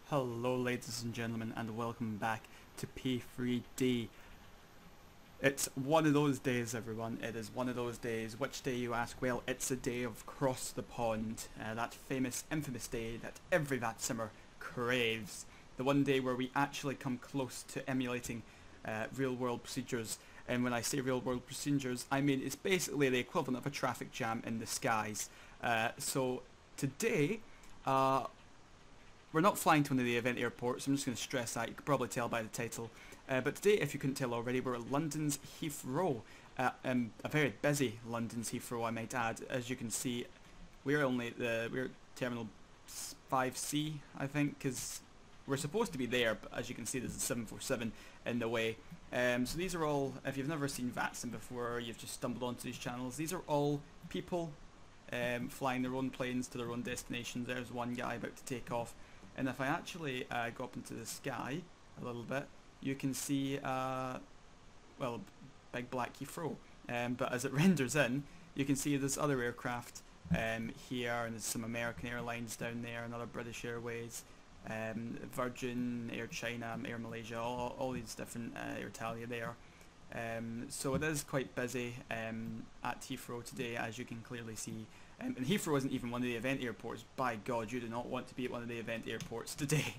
Hello ladies and gentlemen, and welcome back to P3D. It's one of those days, everyone. It is one of those days. Which day, you ask? Well, it's the day of Cross the Pond, that famous, infamous day that every Vatsimmer craves. The one day where we actually come close to emulating real-world procedures. And when I say real-world procedures, I mean it's basically the equivalent of a traffic jam in the skies. So today, we're not flying to one of the event airports. I'm just going to stress that. You can probably tell by the title. But today, if you couldn't tell already, we're at London's Heathrow. A very busy London's Heathrow, I might add. As you can see, we're at Terminal 5C, I think, because we're supposed to be there. But as you can see, there's a 747 in the way. So these are all, if you've never seen Vatsim before, you've just stumbled onto these channels. These are all people flying their own planes to their own destinations. There's one guy about to take off. And if I actually go up into the sky a little bit, you can see, well, big black Heathrow. But as it renders in, you can see there's other aircraft here, and there's some American Airlines down there, and other British Airways, Virgin, Air China, Air Malaysia, all these different Air Italia there. So it is quite busy at Heathrow today, as you can clearly see. And Heathrow isn't even one of the event airports. By God, you do not want to be at one of the event airports today.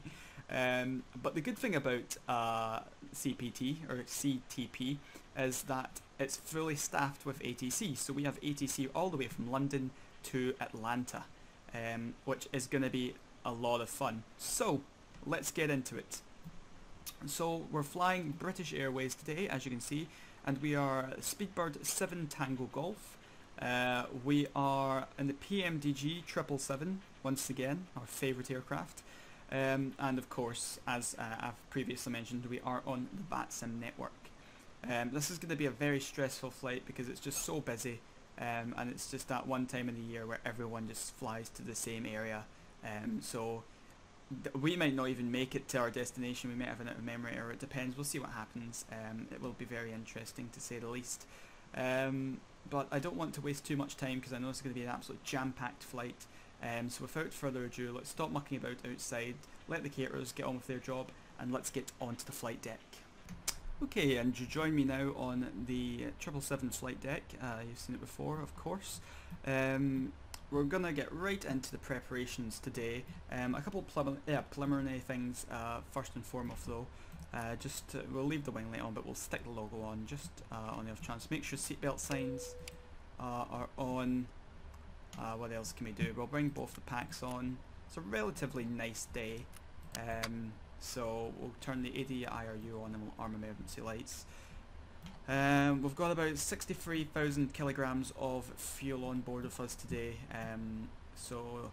But the good thing about CPT, or CTP, is that it's fully staffed with ATC. So we have ATC all the way from London to Atlanta, which is going to be a lot of fun. So let's get into it. So we're flying British Airways today, as you can see, and we are Speedbird 7 Tango Golf. We are in the PMDG 777, once again, our favourite aircraft. And of course, as I've previously mentioned, we are on the Vatsim network. This is going to be a very stressful flight because it's just so busy, and it's just that one time in the year where everyone just flies to the same area. So we might not even make it to our destination. We might have an out of memory error. It depends. We'll see what happens. It will be very interesting, to say the least. But I don't want to waste too much time because I know it's going to be an absolute jam-packed flight. So without further ado, let's stop mucking about outside, let the caterers get on with their job, and let's get onto the flight deck. Okay, and you join me now on the 777 flight deck. You've seen it before, of course. We're going to get right into the preparations today. A couple preliminary things first and foremost though. We'll leave the wing light on, but we'll stick the logo on just on the off chance. Make sure seatbelt signs are on. What else can we do? We'll bring both the packs on. It's a relatively nice day, so we'll turn the AD IRU on and we'll arm emergency lights. We've got about 63,000 kilograms of fuel on board with us today, so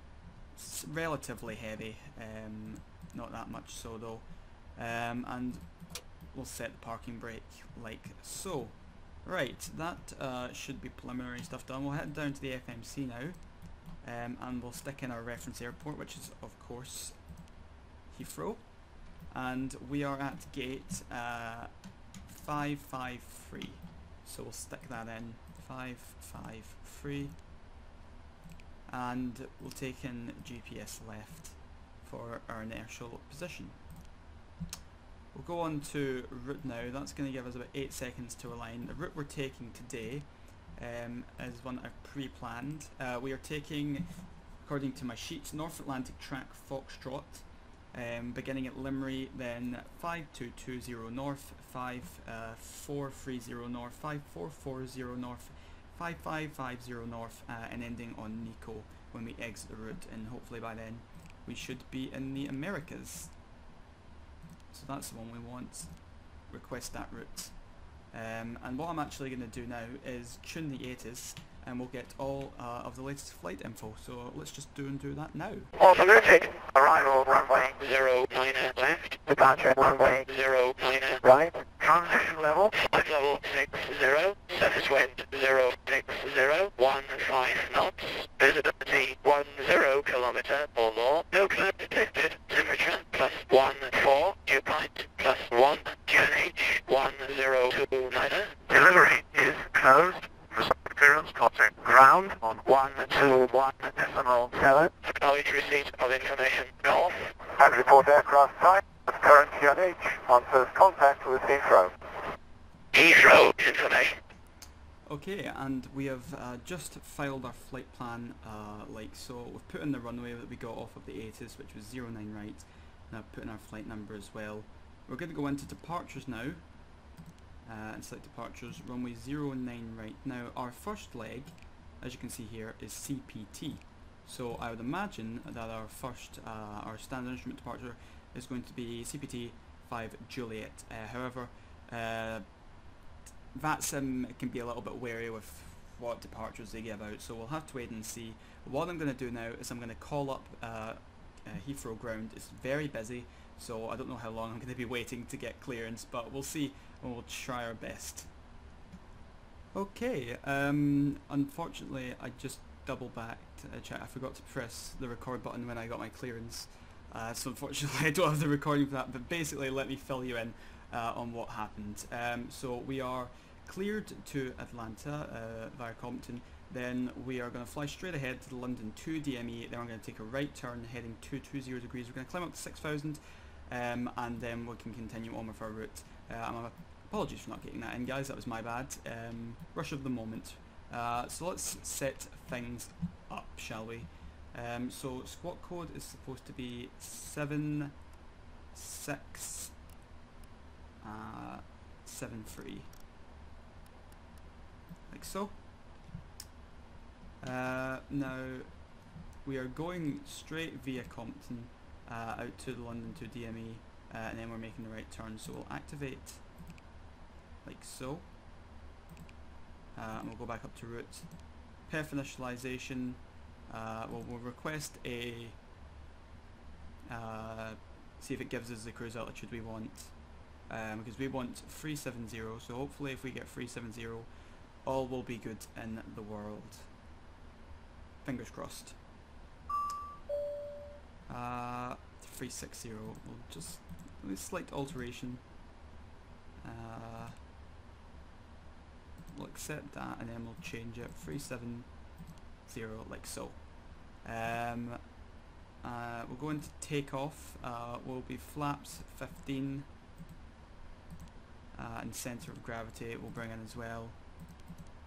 it's relatively heavy, not that much so though. And we'll set the parking brake like so. Right, that should be preliminary stuff done. We'll head down to the FMC now, and we'll stick in our reference airport, which is of course Heathrow, and we are at gate 553, so we'll stick that in 553, and we'll take in GPS left for our inertial position. We'll go on to route now. That's going to give us about 8 seconds to align. The route we're taking today is one I've pre-planned. We are taking, according to my sheets, North Atlantic Track Foxtrot, beginning at Limerick, then 5220 north, 5430 north, 5440 north, 5550 north, and ending on Nico when we exit the route, and hopefully by then we should be in the Americas. So that's the one we want. Request that route. And what I'm actually going to do now is tune the ATIS, and we'll get all of the latest flight info. So let's just do that now. Alternative, arrival runway 09 left, departure runway 09 right, transition level, flight level 60, surface wind 060, 15 knots, visibility 10 kilometer or more, no cloud detected, temperature +14, dew point +1, QNH 1029. Delivery is closed. Clearance crossing ground on 121.7. Acknowledge receipt of information. Golf. and report aircraft type as current QNH on first contact with Heathrow. Heathrow information. Okay, and we have just filed our flight plan like so. We've put in the runway that we got off of the ATIS, which was 09 right, and I've put in our flight number as well. We're going to go into departures now, and select departures, runway 09 right. Now our first leg, as you can see here, is CPT. So I would imagine that our first, our standard instrument departure is going to be CPT 5 Juliet. However, Vatsim can be a little bit wary with what departures they give out, so we'll have to wait and see. What I'm going to do now is I'm going to call up Heathrow ground. It's very busy, so I don't know how long I'm going to be waiting to get clearance, but we'll see and we'll try our best. Okay, unfortunately I just double backed. I forgot to press the record button when I got my clearance, so unfortunately I don't have the recording for that, but basically let me fill you in on what happened. So we are cleared to Atlanta via Compton, then we are going to fly straight ahead to the London 2 DME, then we're going to take a right turn heading 220 degrees, we're going to climb up to 6,000 and then we can continue on with our route. Apologies for not getting that in, guys, that was my bad. Rush of the moment. So let's set things up, shall we? So squawk code is supposed to be 7673, like so. Now we are going straight via Compton out to the London 2 DME, and then we're making the right turn, so we'll activate like so. And we'll go back up to route. Perf initialization, we'll request a, see if it gives us the cruise altitude we want, because we want 370, so hopefully if we get 370, all will be good in the world. Fingers crossed. 360, we'll just, a slight alteration. We'll accept that and then we'll change it 370 like so. We'll go into takeoff. Will be flaps 15 and center of gravity we'll bring in as well.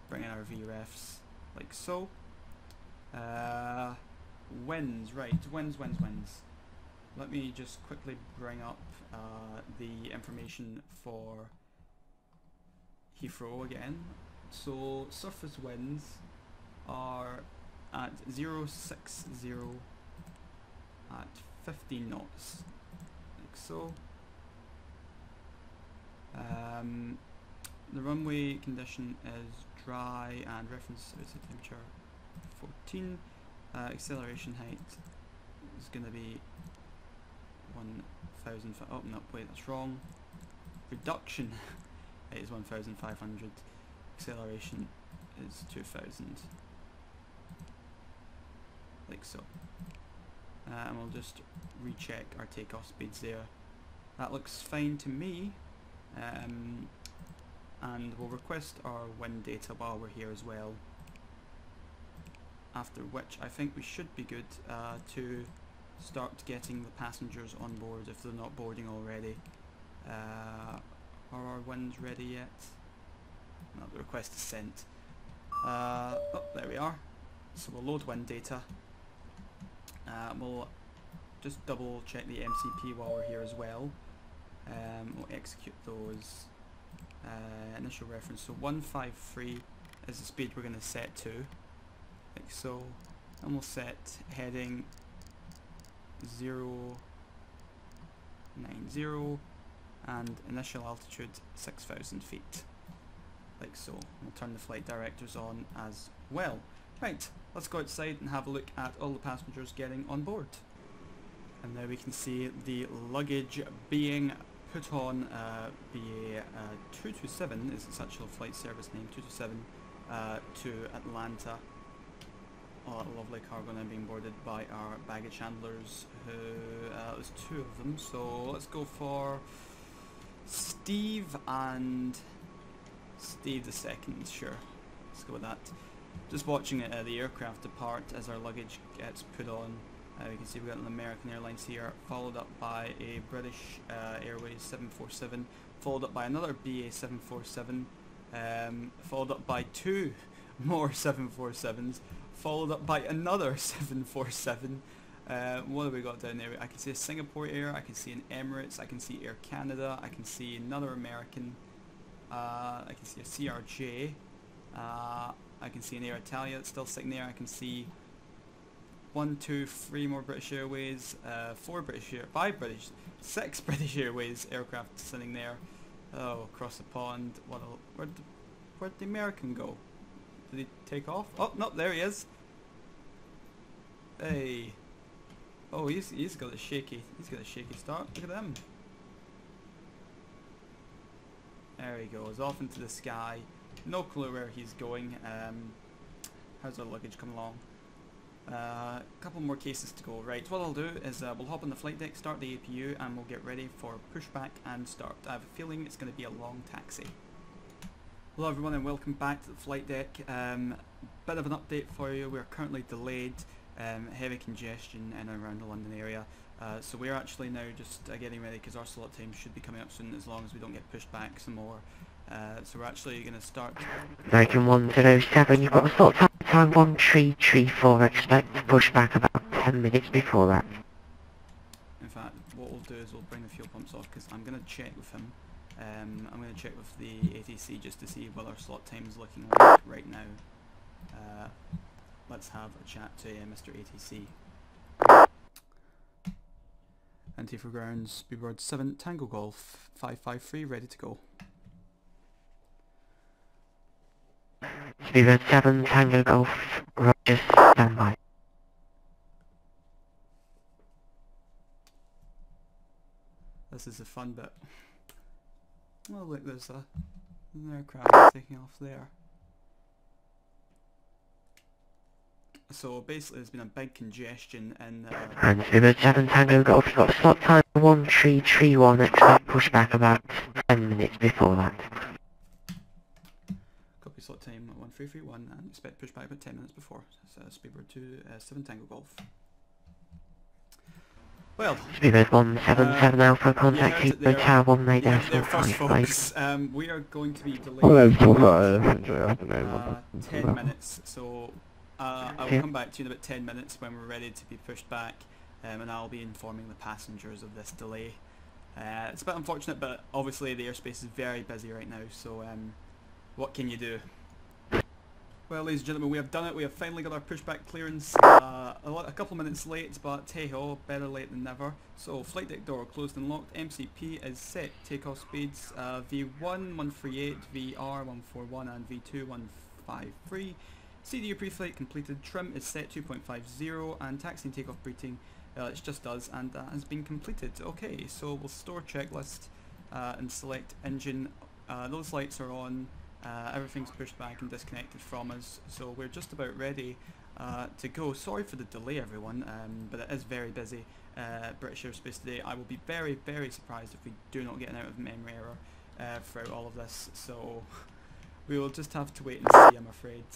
Bring in our VREFs like so. Winds, right, winds. Let me just quickly bring up the information for Heathrow again. So surface winds are at 060 at 15 knots, like so. The runway condition is dry and reference outside temperature 14. Acceleration height is going to be 1,000. Oh no, wait, that's wrong. Reduction is 1,500. Acceleration is 2,000. Like so. And we'll just recheck our takeoff speeds there. That looks fine to me. And we'll request our wind data while we're here as well. After which I think we should be good to start getting the passengers on board if they're not boarding already. Are our winds ready yet? No, the request is sent. Oh, there we are. So we'll load wind data. We'll just double check the MCP while we're here as well. We'll execute those. Initial reference, so 153 is the speed we're going to set to, like so, and we'll set heading 090 and initial altitude 6,000 feet, like so. We'll turn the flight directors on as well. Right, let's go outside and have a look at all the passengers getting on board. And now we can see the luggage being put on BA7TG is its actual flight service name, 227 to Atlanta. Oh, a lovely cargo now being boarded by our baggage handlers, who there's two of them, so let's go for Steve and Steve the second, sure, let's go with that. Just watching the aircraft depart as our luggage gets put on. You can see we've got an American Airlines here, followed up by a British Airways 747, followed up by another BA747, followed up by 2 more 747s, followed up by another 747. What have we got down there? I can see a Singapore Air, I can see an Emirates, I can see Air Canada, I can see another American, I can see a CRJ, I can see an Air Italia that's still sitting there, I can see 1, 2, 3 more British Airways, 6 British Airways aircraft sitting there. Oh, across the pond. Where'd the American go? Did he take off? Oh, no, there he is. Hey. Oh, he's got a shaky start. Look at him. There he goes, off into the sky. No clue where he's going. How's our luggage coming along? A couple more cases to go. Right, what I'll do is we'll hop on the flight deck, start the APU, and we'll get ready for pushback and start. I have a feeling it's going to be a long taxi. Hello everyone and welcome back to the flight deck. Bit of an update for you. We're currently delayed, heavy congestion in and around the London area. So we're actually now just getting ready because our slot time should be coming up soon as long as we don't get pushed back some more. So we're actually going to start... American 107, you've got a slot time 1334, expect pushback about 10 minutes before that. In fact, what we'll do is we'll bring the fuel pumps off because I'm going to check with him. I'm going to check with the ATC just to see what our slot time is looking like right now. Let's have a chat to Mr. ATC. Anti for ground, speedboard 7 Tango Golf 553 ready to go. Speedbird 7 Tango Golf, Roger, standby. This is the fun bit. Oh look, there's an aircraft taking off there. So basically there's been a big congestion in... And Speedbird 7 Tango Golf, you've got a slot time 1331, expect pushback about 10 minutes before that. Copy slot time 1331 and expect pushback about 10 minutes before. So Speedbird 7 Tango Golf. Well, Speedbird 177 Alpha, contact Heathrow Tower 1 made there Aerosoft first Heathrow. folks, we are going to be delayed 10 minutes, so I will come back to you in about 10 minutes when we're ready to be pushed back, and I'll be informing the passengers of this delay. It's a bit unfortunate, but obviously the airspace is very busy right now, so what can you do? Well, ladies and gentlemen, we have done it. We have finally got our pushback clearance. A couple minutes late, but hey ho, better late than never. So, flight deck door closed and locked. MCP is set. Takeoff speeds V1 138, VR 141, and V2 153. CDU pre-flight completed. Trim is set 2.50, and taxi and takeoff briefing it's just us, and that has been completed. Okay, so we'll store checklist and select engine. Those lights are on. Everything's pushed back and disconnected from us, so we're just about ready to go. Sorry for the delay everyone, but it is very busy British airspace today. I will be very, very surprised if we do not get an out of memory error throughout all of this, so we will just have to wait and see, I'm afraid.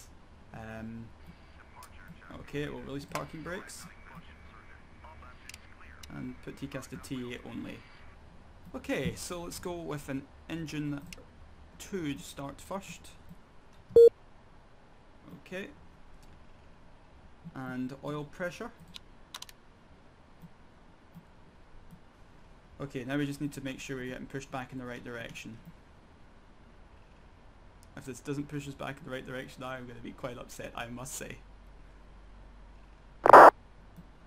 Okay, we'll release parking brakes and put TCAS to TA only. Okay, so let's go with an engine 2 to start first. Okay. And oil pressure. Okay, now we just need to make sure we're getting pushed back in the right direction. If this doesn't push us back in the right direction, I'm going to be quite upset, I must say.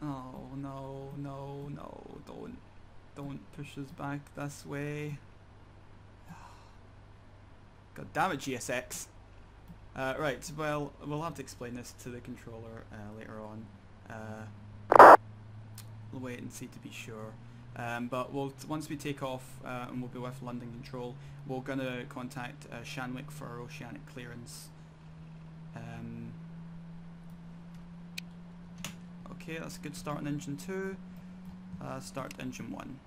Oh no, no, no, don't push us back this way. God damn it, GSX. Right, well, we'll have to explain this to the controller later on. We'll wait and see to be sure. But once we take off and we'll be with London Control, we're going to contact Shanwick for our oceanic clearance. Okay, that's a good start on engine 2. Start engine 1.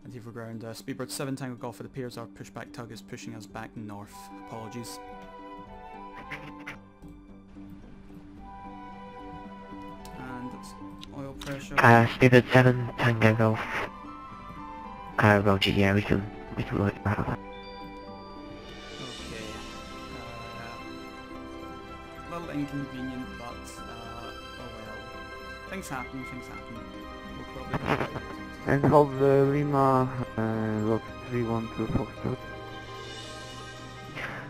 And for ground, Speedbird 7 Tango Golf, it appears our pushback tug is pushing us back north. Apologies. pressure. Stupid 7, Tango Golf. Roger, yeah, we can work about that. Okay. A little inconvenient, but oh well. Things happen, things happen. We'll probably And hold the Lima, lot 312 Foxtrot.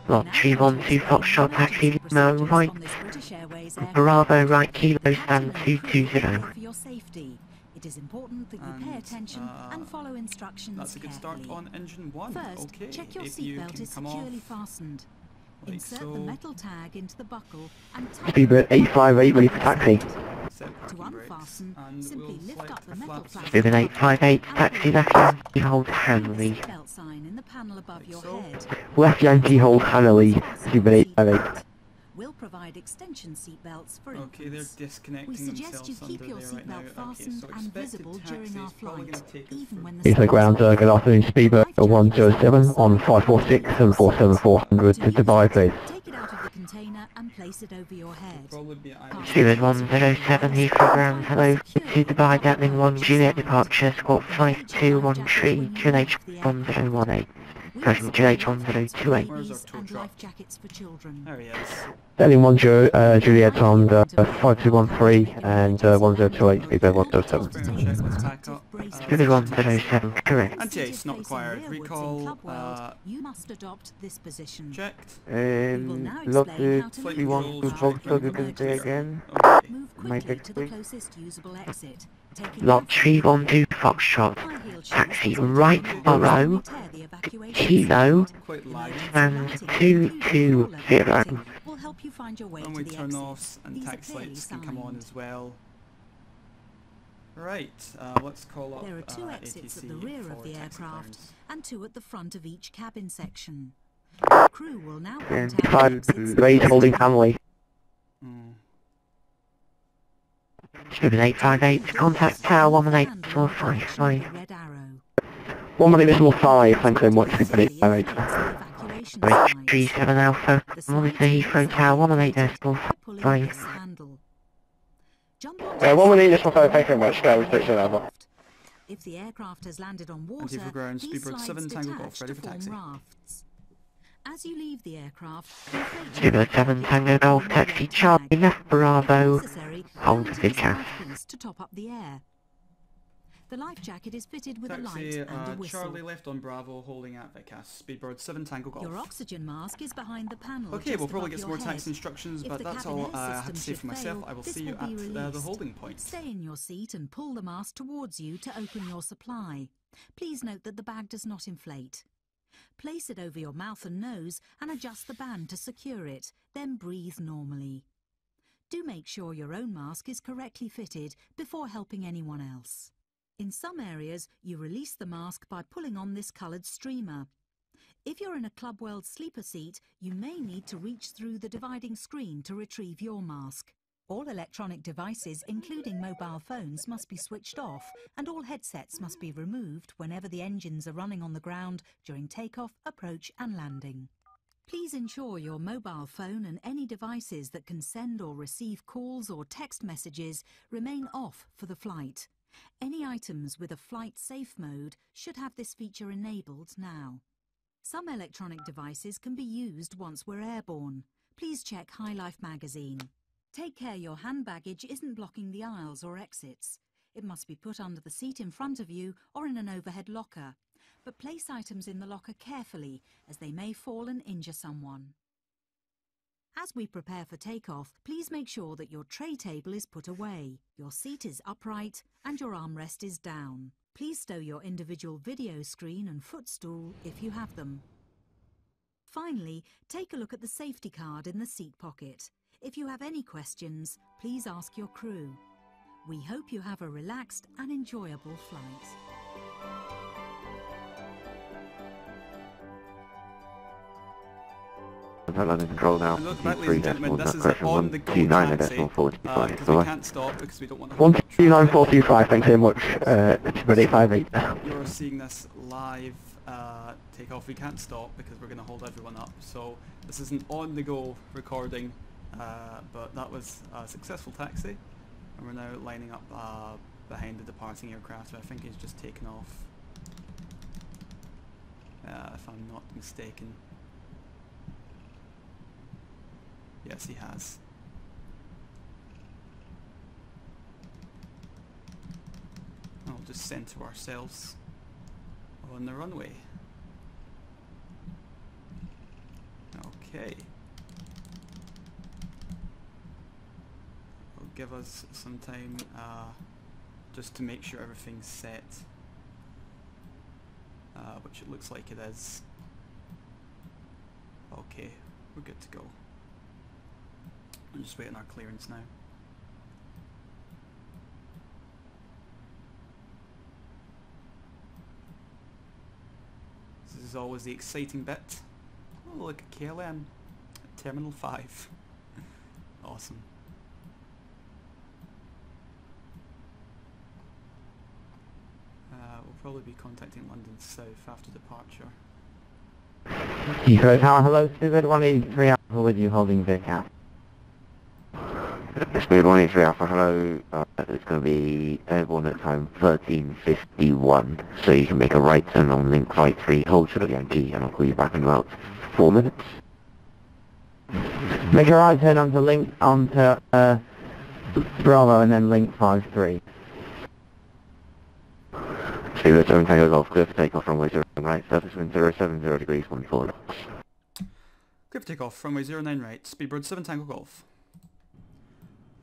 Lot 312 Foxtrot taxi Lima right. Bravo right kilo stand 220. For your safety, it is important that you pay attention and follow instructions that's a good start carefully. on engine 1. First, okay, check your if you seatbelt can is come securely off fastened. like Insert so. the metal tag into the buckle and tighten Speedbird 858 ready for taxi. Set to parking brakes, unfasten, and simply we'll lift select up the the metal flaps plastic Stupid 858 taxi left hold Hanley. seatbelt sign in the panel above Like your so. head. Left Yankee hold Hanley, Stupid 858. We'll provide extension seatbelts for Okay, they're infants. disconnecting We suggest you themselves keep under your there right now. seatbelt Okay, fastened so and expected visible during taxi our is probably flight, going to take us even for when the Eastwick ground, good afternoon, Speedbird 107 on 546 and 47400 to Dubai, please. Take it out of the container and place it over your head. probably be either Stupid 107 Heathrow ground hello to Dubai Gatling 1 Juliet departure squawk 5213 Juliet 1018. Present Juliet 1028. Where's our tow And truck? life jackets for children. There he is. Gatling 1 Juliet on 5213 and 1028, Speedbird 107. Very much check, let's back up. Stupid 107 correct. Anti-ace not required. Recall, You must adopt this position. checked. Lot 312 Foxtrot, you can say again. Okay. Move Make quickly it to the quick. closest usable exit. Taking Lot left 312 Foxtrot high-heel shoes taxi and right taking below tear the evacuation kilo seat. Quite laggy. and 220. Will help you find your way And to we the turn exit. offs and These are tax clearly lights can come on signed. as well. Right, let's call up There are two exits ATC at the rear for of the taxi aircraft clearance. and two at the front of each cabin section. Crew will now And point out the 5 exits late holding Hanley. Mm. Stupid 858 contact tower 11845. Red arrow. 118.5, thanks so much, Stupid 858. Evacuation signs. 37 Alpha, monitor Heathrow tower 18.5. This handle. Jump onto Yeah, the 118.5, thanks very much, that was 37 Alpha. If the aircraft has landed on water, Anti for ground, these Speedbird slides 7 Tango Golf, detach ready to for form taxi. rafts. As you leave the aircraft, inflate your Stupid 7 Tango Golf taxi Charlie left Bravo. If necessary, Hold mount good this calf. mouthpiece to top up the air. The life jacket is fitted with a Taxi, light and a whistle. Charlie left on Bravo, holding at Vicas. Speedbird 7 Tango Golf. Your oxygen mask is behind the panel. Okay, just we'll probably above get some your more taxi head. instructions, If but the that's cabin all air I had system to say should for myself. fail, I will this see you will be at the released. holding point. Stay in your seat and pull the mask towards you to open your supply. Please note that the bag does not inflate. Place it over your mouth and nose and adjust the band to secure it, then breathe normally. Do make sure your own mask is correctly fitted before helping anyone else. In some areas, you release the mask by pulling on this coloured streamer. If you're in a Club World sleeper seat, you may need to reach through the dividing screen to retrieve your mask. All electronic devices, including mobile phones, must be switched off, and all headsets must be removed whenever the engines are running on the ground during takeoff, approach and landing. Please ensure your mobile phone and any devices that can send or receive calls or text messages remain off for the flight. Any items with a flight safe mode should have this feature enabled now. Some electronic devices can be used once we're airborne. Please check High Life magazine. Take care your hand baggage isn't blocking the aisles or exits. It must be put under the seat in front of you or in an overhead locker. But place items in the locker carefully, as they may fall and injure someone. As we prepare for takeoff, please make sure that your tray table is put away, your seat is upright and your armrest is down. Please stow your individual video screen and footstool if you have them. Finally, take a look at the safety card in the seat pocket. If you have any questions, please ask your crew. We hope you have a relaxed and enjoyable flight. Under control now. And look back, ladies and gentlemen, this is an on-the-go 129 taxi, because we can't stop because we don't want to... 129425, thanks very much, Stupid 858. You're seeing this live takeoff. We can't stop because we're going to hold everyone up. So this is an on-the-go recording, but that was a successful taxi, and we're now lining up behind the departing aircraft, but I think he's just taken off. If I'm not mistaken. Yes, he has. I'll just center ourselves on the runway. Okay. Will give us some time just to make sure everything's set, which it looks like it is. Okay, we're good to go. I'm just waiting our clearance now. This is always the exciting bit. Oh, look at KLM at Terminal 5. Awesome. We'll probably be contacting London South after departure. Heathrow Tower, hello, Speedbird 183 Alpha with you holding VCAP. Speed 183 Alpha, hello. It's going to be airborne at time 13:51, so you can make a right turn on link flight 3, hold to the Yankee, and I'll call you back in about 4 minutes. Make a right turn onto Bravo and then link 53. Speedbird 7 Tango Golf, clear for takeoff runway 0 right, surface wind 070 degrees, 14 knots. Clear for takeoff, runway 09 right, Speedbird 7 Tango Golf.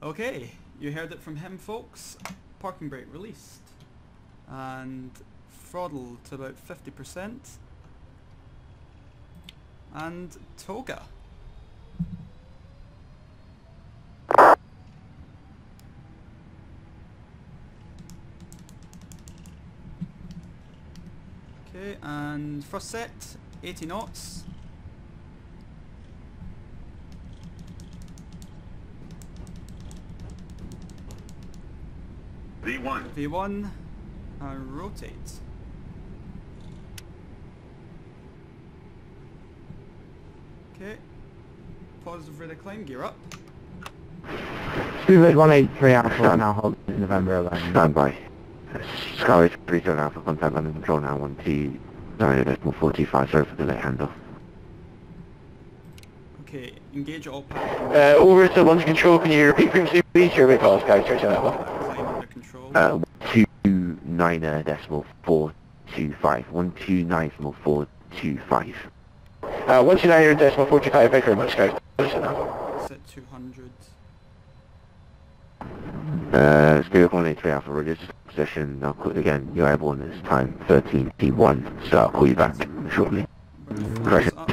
Okay, you heard it from him, folks. Parking brake released. And throttle to about 50%. And toga. Okay, and thrust set, 80 knots. V1. V1, and rotate. Okay, positive rate of climb, gear up. Speedbird 183 Alpha now holding November 11. Stand by. Skyway 37 Alpha, contact London Control now, 12.9.425, sorry for the delay handoff. Okay, engage all power. Over to London Control, can you repeat previously, please? Survey call, Skyway 37 Alpha. Climb under control. 129.425, 129.425. 129.425, thank you very much, guys. Set 200. Spirit 183 Alpha, register position, I'll call it again, you're airborne this time, 13:01, so I'll call you back shortly. Flaps up.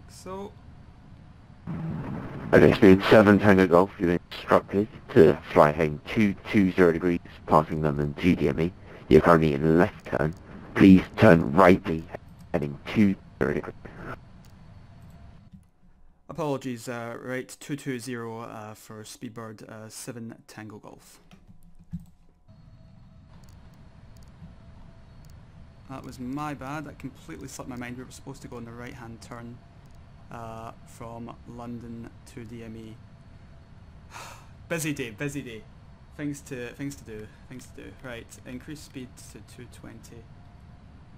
So, Okay, Spirit 7 Tango Golf, you're instructed to fly heading 220 degrees, passing London GDME. You're currently in left turn. Please turn rightly, heading 230 degrees. apologies, right, 220 for Speedbird 7 Tango Golf. That was my bad, that completely slipped my mind. We were supposed to go on the right hand turn from London to DME. Busy day, busy day. Things to do. Right, increase speed to 220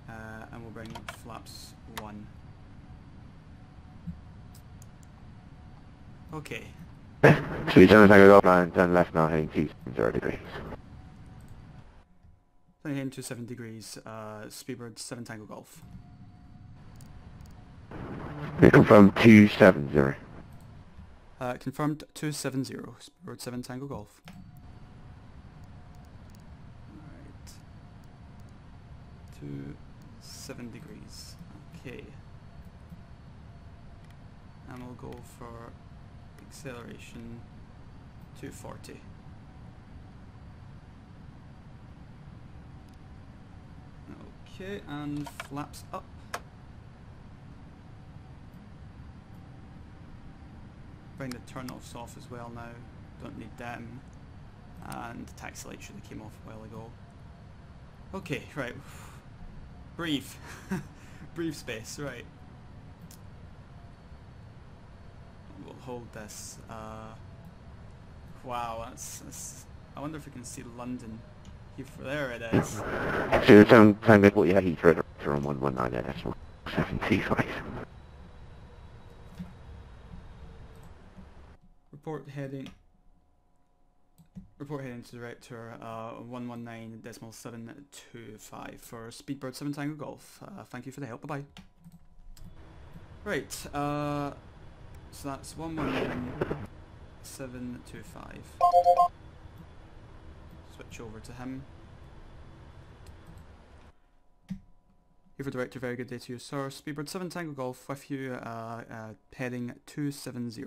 and we'll bring flaps 1. Okay. Speed 7 Tango Golf, and turn left now, heading 270 degrees. Turning in 27 degrees, Speedbird 7 Tango Golf. We confirm 270. Confirmed 270, Speedbird 7 Tango Golf. Alright. 27 degrees, okay. And we'll go for acceleration 240. Okay, and flaps up. Bring the turn-offs off as well now, don't need them. And the taxi light should have came off a while ago. Okay, right. Breathe. Breathe space, right. We'll hold this. Wow, that's... I wonder if we can see London. Heathrow, there it is. So sound good what you had Heathrow on 119.725. Report heading to director 119.725 for Speedbird 7 Tango Golf. Thank you for the help. Bye bye. Right. So that's 119.725. Switch over to him. Heathrow director, very good day to you, sir. Speedbird 7 Tango Golf with you. Heading 270.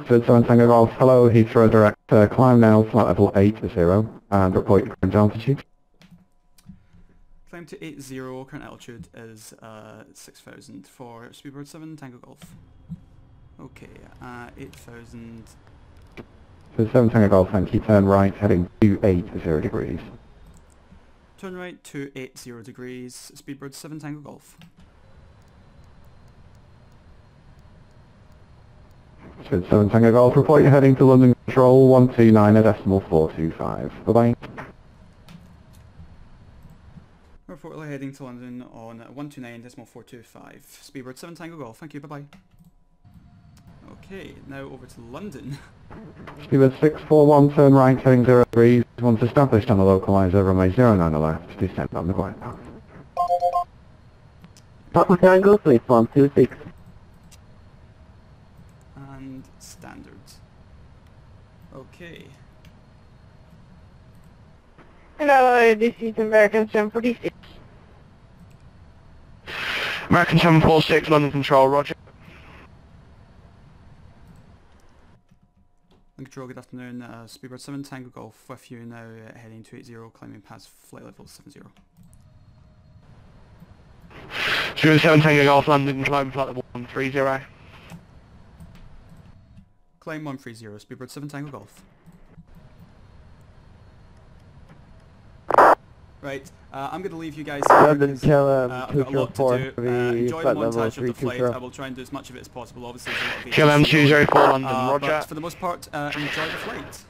Speedbird 7 Tango Golf, hello, Heathrow director, climb now, flight level 80, and report your current altitude. Climb to 80, current altitude is 6,000 for Speedbird 7 Tango Golf. Okay, 8,000. Speedbird 7 Tango Golf, thank you, turn right, heading 280 degrees. Turn right, 280 degrees, Speedbird 7 Tango Golf. Speedbird 7 Tango Golf, report you're heading to London Control 129.425. Bye-bye. Report heading to London on 129.425. Speedbird 7 Tango Golf. Thank you. Bye bye. Okay, now over to London. Speedbird 641, turn right, heading 0 degrees. Once established on the localizer, runway 09 left, descend on the quiet path. Papa Tango, please 126. And standards. Okay. Hello, this is American 746. American 746, London Control, roger. London Control, good afternoon. Speedbird 7 Tango Golf with you now, heading 280, climbing past flight level 70. Speedbird 7 Tango Golf, London, climb flight level 130. Climb 130, Speedbird 7 Tango Golf. Right, I'm going to leave you guys here London because Kill, I've got a lot to do. Enjoy the montage of the flight. I will try and do as much of it as possible. Obviously, there's a lot of Kill videos, M204 London, roger. but for the most part, enjoy the flight.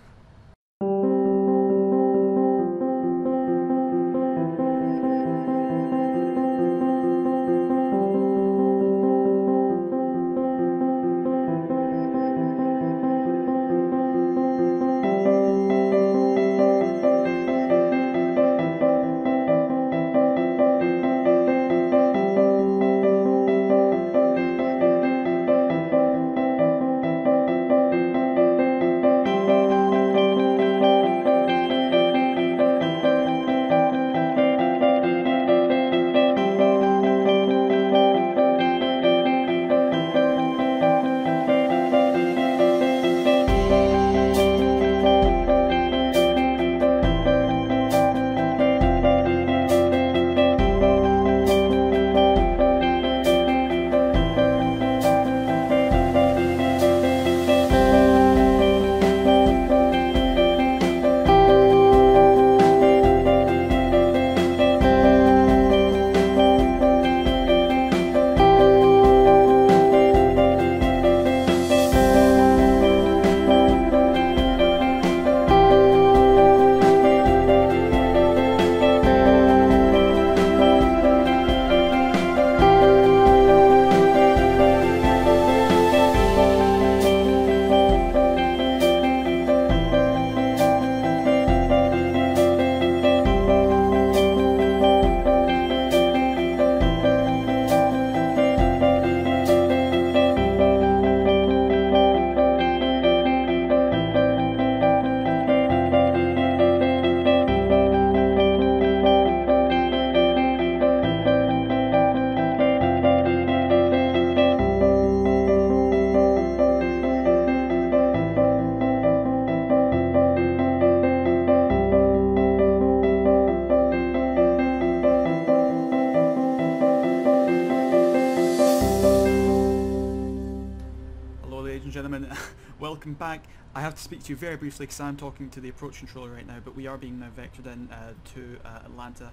Welcome back. I have to speak to you very briefly because I'm talking to the approach controller right now, but we are being now vectored in to Atlanta.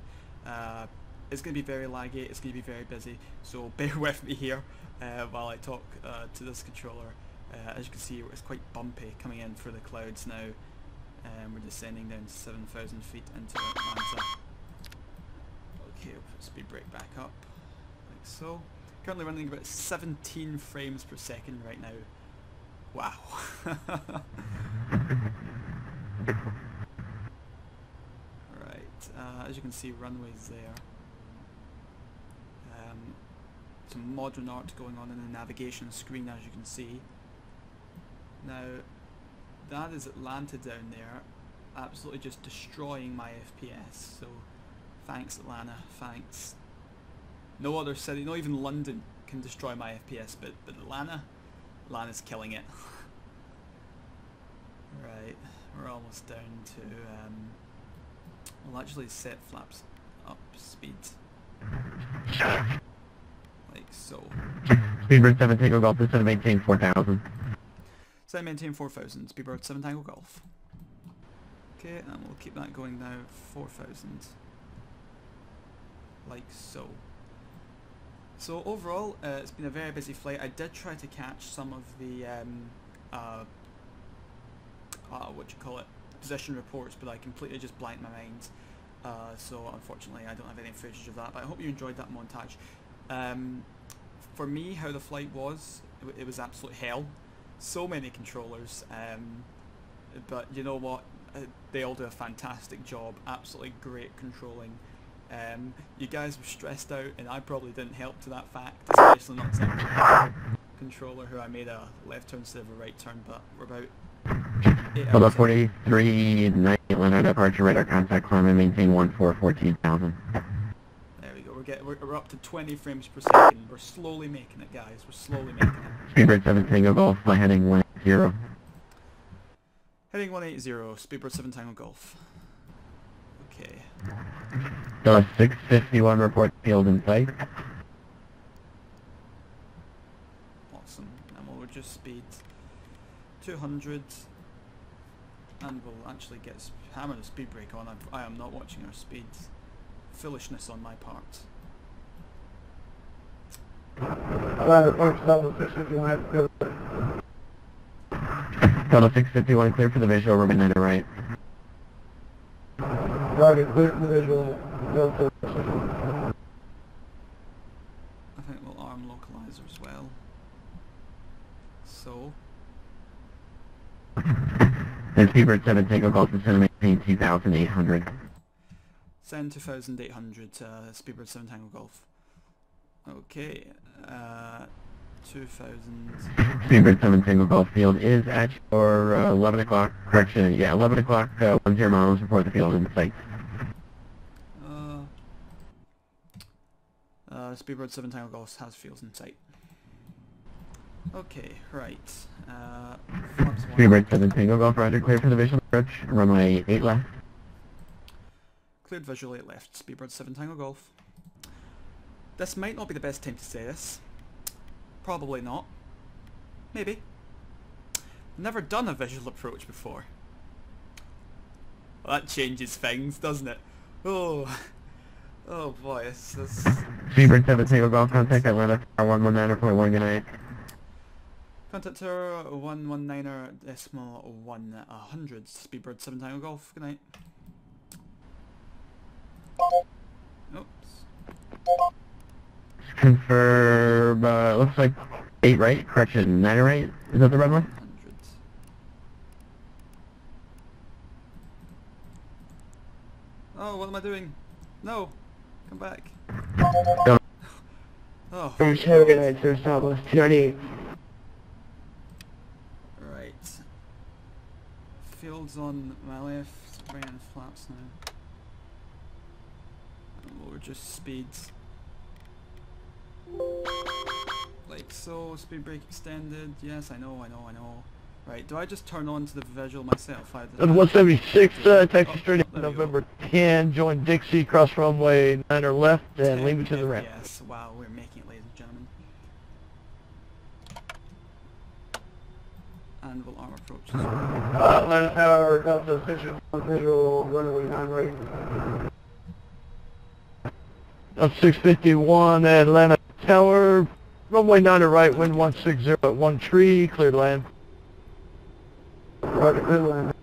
It's going to be very laggy, it's going to be very busy, so bear with me here while I talk to this controller. As you can see, it's quite bumpy coming in through the clouds now. We're descending down to 7,000 feet into Atlanta. Okay, we'll put speed brake back up, like so. Currently running about 17 frames per second right now. Wow. Right, as you can see, runways there. Some modern art going on in the navigation screen, as you can see. Now, that is Atlanta down there, absolutely just destroying my FPS, so thanks Atlanta, thanks. No other city, not even London can destroy my FPS, but Atlanta's killing it. Right, we're almost down to, we'll actually set flaps up speed. Like so. Speedbird 7 Tango Golf is to maintain 4,000. So maintain 4,000, Speedbird 7 Tango Golf. Okay, and we'll keep that going now, 4,000. Like so. So overall, it's been a very busy flight. I did try to catch some of the, position reports, but I completely just blanked my mind. So unfortunately I don't have any footage of that, but I hope you enjoyed that montage. For me, how the flight was, it was absolute hell. So many controllers, but you know what, they all do a fantastic job, absolutely great controlling. You guys were stressed out, and I probably didn't help to that fact, especially not the controller who I made a left turn instead of a right turn, but we're about 8 hours. About 43, 9 Atlanta departure, radar contact, climb and maintain 14,000. There we go, we're up to 20 frames per second. We're slowly making it, guys, we're slowly making it. Speedbird 7 Tango Golf by heading 180. Heading 180, Speedbird 7 Tango Golf. Okay. So 651 report field in sight. Awesome. And we'll reduce speed 200, and we'll actually hammer the speed brake on. I am not watching our speeds. Foolishness on my part. Total 651 clear for the visual, remain at the right. Target clear for the visual. I think we'll arm localizer as well. So. And Speedbird 7 Tango Golf is going to maintain 2,800. Send 2,800 Speedbird 7 Tango Golf. Okay, 2,000. Speedbird 7 Tango Golf field is at your 11 o'clock, correction, yeah, 11 o'clock, 10 miles, report the field in sight. Speedbird 7 Tango Golf has fields in sight. Okay, right. Speedbird 7 Tango Golf, roger, clear for the visual approach, runway 8 left. Cleared visual 8 left, Speedbird 7 Tango Golf. This might not be the best time to say this. Probably not. Maybe. Never done a visual approach before. Well, that changes things, doesn't it? Oh. Oh boy, this... Speedbird 7 Tango Golf, contact Atlanta, 119.1, good night. Contact her 119.1, 100, Speedbird 7 Tango Golf, good night. Oops. Confirm, looks like 8 right, correction, 9 right, is that the runway? 100. Oh, what am I doing? No! Come back. No. Oh. First, have a good night, sir, Southwest 298. Right. Fields on my left, right hand flaps now. And we'll reduce speeds. Like so, speed brake extended, yes I know. Right, do I just turn on to the visual myself? 176, Texas Street, there we November 10, join Dixie, cross runway 9 or left, and leave it to the ramp. Yes, wow, we're making it, ladies and gentlemen. And we'll arm approach as well. Atlanta Tower, Delta visual, runway 9 right. 651, Atlanta Tower, Runway 9 right, wind 160 at 1 tree, cleared land. Atlanta.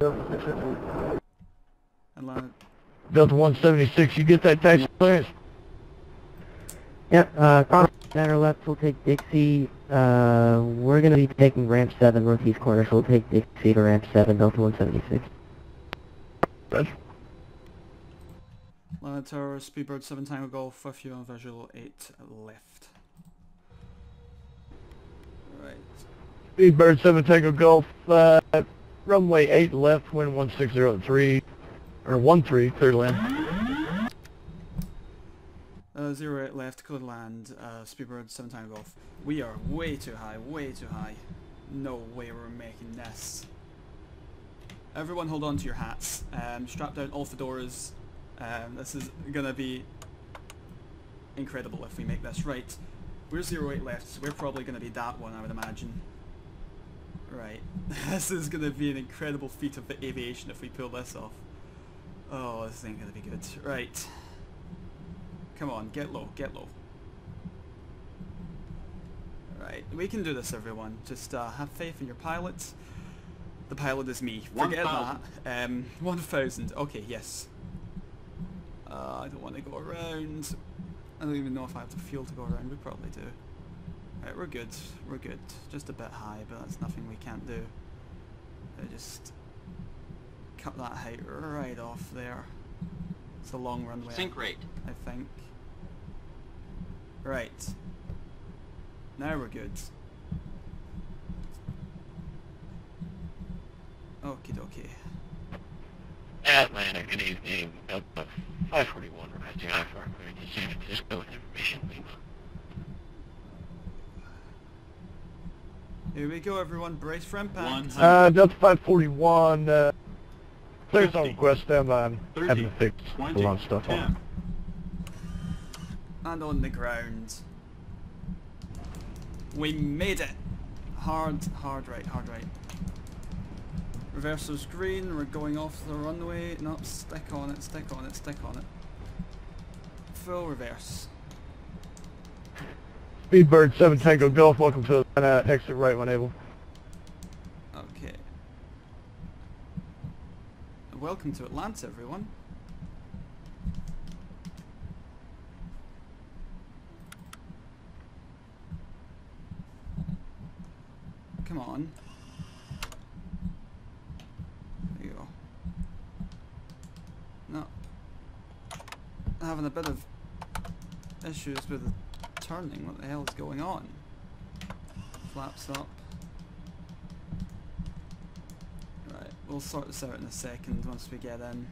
Delta 176, you get that taxi clearance? Yep, center left, we'll take Dixie. We're gonna be taking ramp 7 northeast corner, so we'll take Dixie to ramp 7, Delta 176. Roger. Atlanta Tower, Speedbird 7 Tango Golf, with you on visual 8 left. Right. Speedbird 7 Tango Golf, runway 8 left, wind 160 at 3, or 13, cleared land. 08 left, cleared land, Speedbird 7 Tango Golf. We are way too high, way too high. No way we're making this. Everyone hold on to your hats. Strap down all fedoras. This is gonna be incredible if we make this right. We're 08 left, so we're probably gonna be that one, I would imagine. Right. This is gonna be an incredible feat of aviation if we pull this off. Oh, this ain't gonna be good. Right. Come on, get low, get low. Right, we can do this, everyone. Just have faith in your pilots. The pilot is me. Forget that. 1,000. Okay, yes. I don't want to go around. I don't even know if I have the fuel to go around. We probably do. Right, we're good. We're good. Just a bit high, but that's nothing we can't do. I just cut that height right off there. It's a long runway. Sync rate. I think. Right. Now we're good. Okie dokie. Atlanta, good evening. Delta 541 requesting I for San Francisco information. Here we go, everyone. Brace for impact. Delta 541, clears on request, stand by. Having to fix a lot of stuff on it. And on the ground. We made it! Hard right, hard right. Reverser's green, we're going off the runway. No, stick on it, stick on it, stick on it. Full reverse. Speedbird 7 Tango Golf, welcome to Atlanta, exit right when able. Okay. Welcome to Atlanta, everyone. Come on. There you go. No. Having a bit of issues with the turning. What the hell is going on? Flaps up. Right, we'll sort this out in a second once we get in.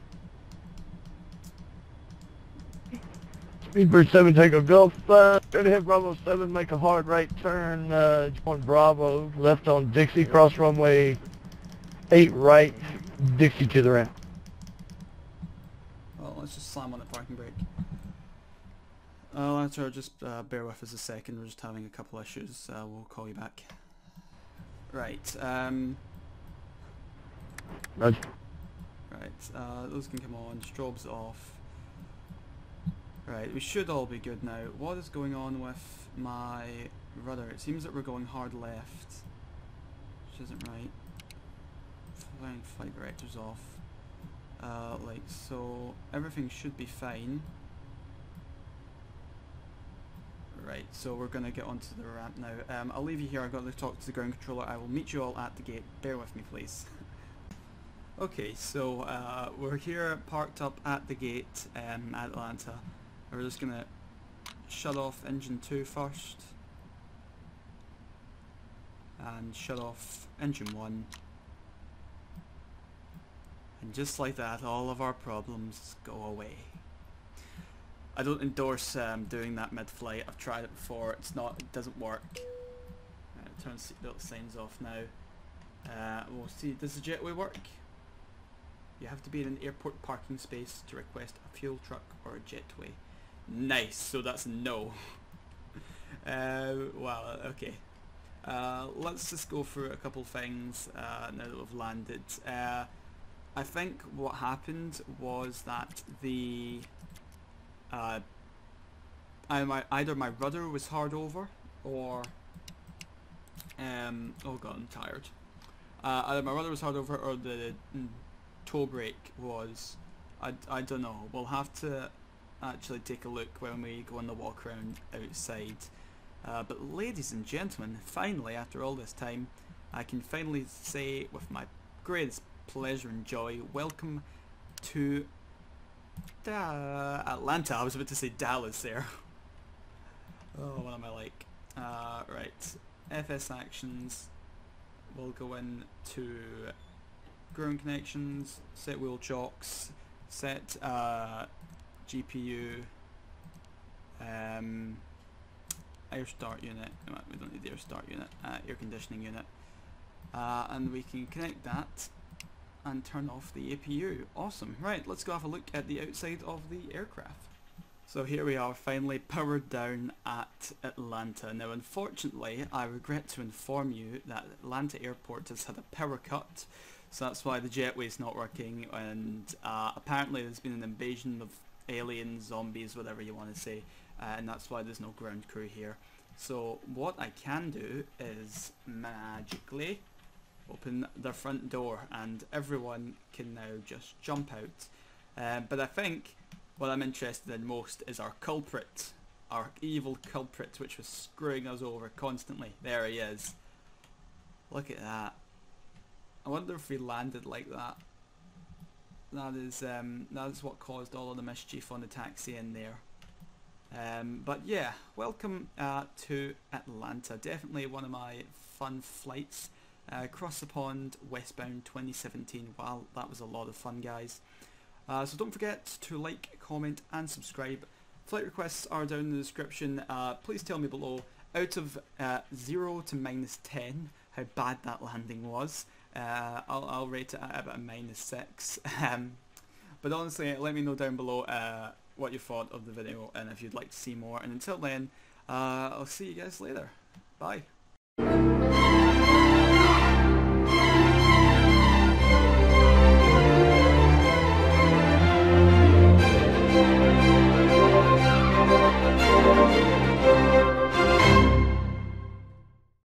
Speedbird 7 Tango Golf, gonna hit Bravo 7, make a hard right turn, join Bravo, left on Dixie, cross runway 8 right, Dixie to the ramp. Well, let's just slam on the parking brake. Later, just bear with us a second, we're just having a couple issues, we'll call you back. Right, Roger. right, those can come on, strobes off. Right, we should all be good now. What is going on with my rudder? It seems that we're going hard left, which isn't right. Flight director's off. Like so, everything should be fine. Right, so we're going to get onto the ramp now. I'll leave you here, I've got to talk to the ground controller. I will meet you all at the gate. Bear with me, please. Okay, so we're here parked up at the gate at Atlanta. We're just going to shut off engine 2 first. And shut off engine 1. And just like that, all of our problems go away. I don't endorse doing that mid-flight. I've tried it before. It doesn't work. Turn seatbelt signs off now. We'll see. Does the jetway work? You have to be in an airport parking space to request a fuel truck or a jetway. Nice. So that's a no. Wow. Okay. Let's just go through a couple things now that we've landed. I think what happened was that the either my rudder was hard over, or oh god, I'm tired. Either my rudder was hard over or the toe brake was. I don't know. We'll have to actually take a look when we go on the walk around outside. But ladies and gentlemen, finally, after all this time, I can finally say with my greatest pleasure and joy, welcome to Atlanta. I was about to say Dallas there. Oh, what am I like? Right, FS actions. We'll go into ground connections, set wheel chocks, set GPU, air start unit. No, we don't need the air start unit. Air conditioning unit, and we can connect that and turn off the APU. Awesome. Right, let's go have a look at the outside of the aircraft. So here we are, finally powered down at Atlanta. Now unfortunately, I regret to inform you that Atlanta Airport has had a power cut, so that's why the jetway's not working, and apparently there's been an invasion of aliens, zombies, whatever you want to say, and that's why there's no ground crew here. So what I can do is magically open the front door and everyone can now just jump out. But I think what I'm interested in most is our culprit, our evil culprit, which was screwing us over constantly. There he is. Look at that. I wonder if we landed like that. That is what caused all of the mischief on the taxi in there. But yeah, welcome to Atlanta. Definitely one of my fun flights. Across the pond, westbound 2017. Wow, that was a lot of fun, guys. So don't forget to like, comment and subscribe. Flight requests are down in the description. Please tell me below, out of 0 to -10, how bad that landing was. I'll rate it at about a -6. But honestly, let me know down below what you thought of the video and if you'd like to see more. And until then, I'll see you guys later. Bye.